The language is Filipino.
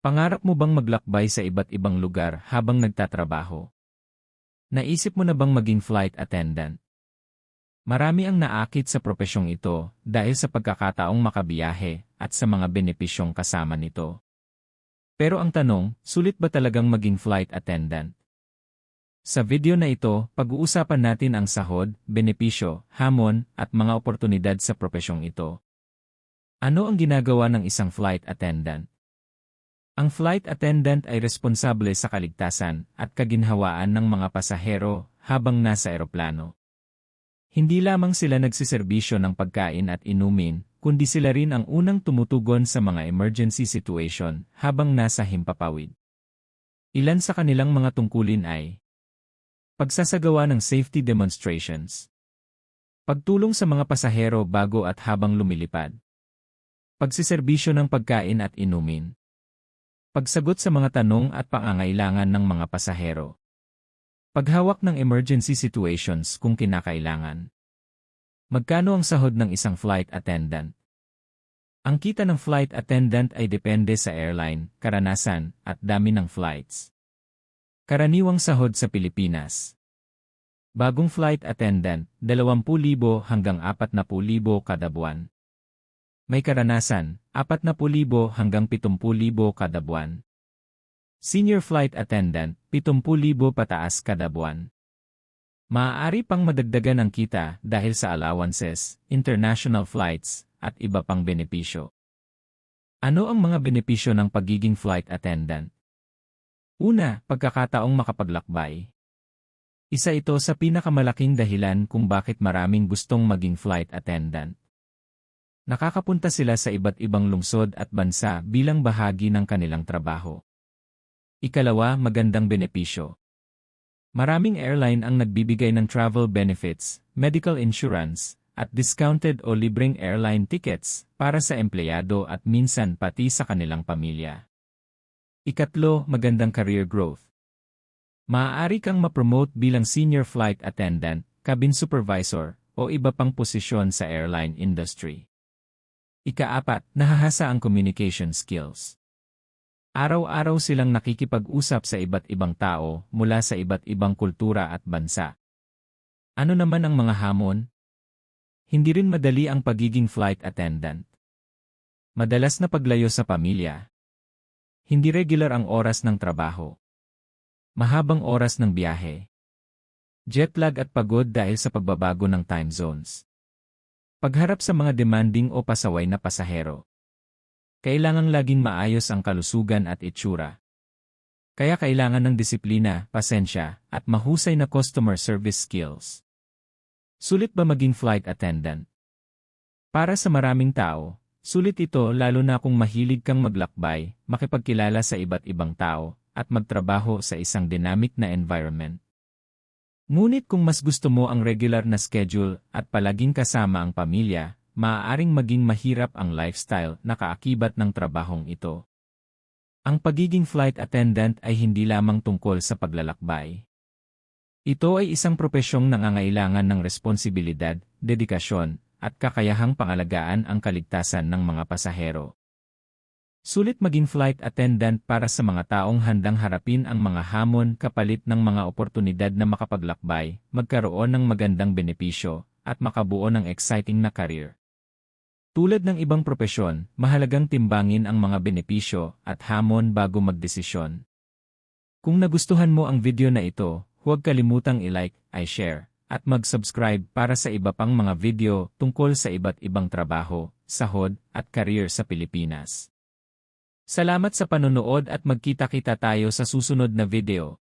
Pangarap mo bang maglakbay sa iba't ibang lugar habang nagtatrabaho? Naisip mo na bang maging flight attendant? Marami ang naakit sa propesyong ito dahil sa pagkakataong makabiyahe at sa mga benepisyong kasama nito. Pero ang tanong, sulit ba talagang maging flight attendant? Sa video na ito, pag-uusapan natin ang sahod, benepisyo, hamon, at mga oportunidad sa propesyong ito. Ano ang ginagawa ng isang flight attendant? Ang flight attendant ay responsable sa kaligtasan at kaginhawaan ng mga pasahero habang nasa eroplano. Hindi lamang sila nagsiserbisyo ng pagkain at inumin, kundi sila rin ang unang tumutugon sa mga emergency situation habang nasa himpapawid. Ilan sa kanilang mga tungkulin ay pagsasagawa ng safety demonstrations, pagtulong sa mga pasahero bago at habang lumilipad, pagsiserbisyo ng pagkain at inumin, pagsagot sa mga tanong at pangangailangan ng mga pasahero, paghawak ng emergency situations kung kinakailangan. Magkano ang sahod ng isang flight attendant? Ang kita ng flight attendant ay depende sa airline, karanasan, at dami ng flights. Karaniwang sahod sa Pilipinas. Bagong flight attendant, 20,000 hanggang 40,000 kada buwan. May karanasan, 40,000 hanggang 70,000 kada buwan. Senior flight attendant, 70,000 pataas kada buwan. Maaari pang madagdagan ang kita dahil sa allowances, international flights, at iba pang benepisyo. Ano ang mga benepisyo ng pagiging flight attendant? Una, pagkakataong makapaglakbay. Isa ito sa pinakamalaking dahilan kung bakit maraming gustong maging flight attendant. Nakakapunta sila sa iba't ibang lungsod at bansa bilang bahagi ng kanilang trabaho. Ikalawa, magandang benepisyo. Maraming airline ang nagbibigay ng travel benefits, medical insurance, at discounted o libreng airline tickets para sa empleyado at minsan pati sa kanilang pamilya. Ikatlo, magandang career growth. Maaari kang ma-promote bilang senior flight attendant, cabin supervisor, o iba pang posisyon sa airline industry. Ika-apat, nahahasa ang communication skills. Araw-araw silang nakikipag-usap sa iba't ibang tao mula sa iba't ibang kultura at bansa. Ano naman ang mga hamon? Hindi rin madali ang pagiging flight attendant. Madalas na paglayo sa pamilya. Hindi regular ang oras ng trabaho. Mahabang oras ng biyahe. Jet lag at pagod dahil sa pagbabago ng time zones. Pagharap sa mga demanding o pasaway na pasahero. Kailangang laging maayos ang kalusugan at itsura. Kaya kailangan ng disiplina, pasensya, at mahusay na customer service skills. Sulit ba maging flight attendant? Para sa maraming tao, sulit ito lalo na kung mahilig kang maglakbay, makipagkilala sa iba't ibang tao, at magtrabaho sa isang dynamic na environment. Ngunit kung mas gusto mo ang regular na schedule at palaging kasama ang pamilya, maaaring maging mahirap ang lifestyle na kaakibat ng trabahong ito. Ang pagiging flight attendant ay hindi lamang tungkol sa paglalakbay. Ito ay isang propesyong nangangailangan ng responsibilidad, dedikasyon, at kakayahang pangalagaan ang kaligtasan ng mga pasahero. Sulit maging flight attendant para sa mga taong handang harapin ang mga hamon kapalit ng mga oportunidad na makapaglakbay, magkaroon ng magandang benepisyo, at makabuo ng exciting na career. Tulad ng ibang propesyon, mahalagang timbangin ang mga benepisyo at hamon bago magdesisyon. Kung nagustuhan mo ang video na ito, huwag kalimutang i-like, i-share, at mag-subscribe para sa iba pang mga video tungkol sa iba't ibang trabaho, sahod, at career sa Pilipinas. Salamat sa panonood at magkita-kita tayo sa susunod na video.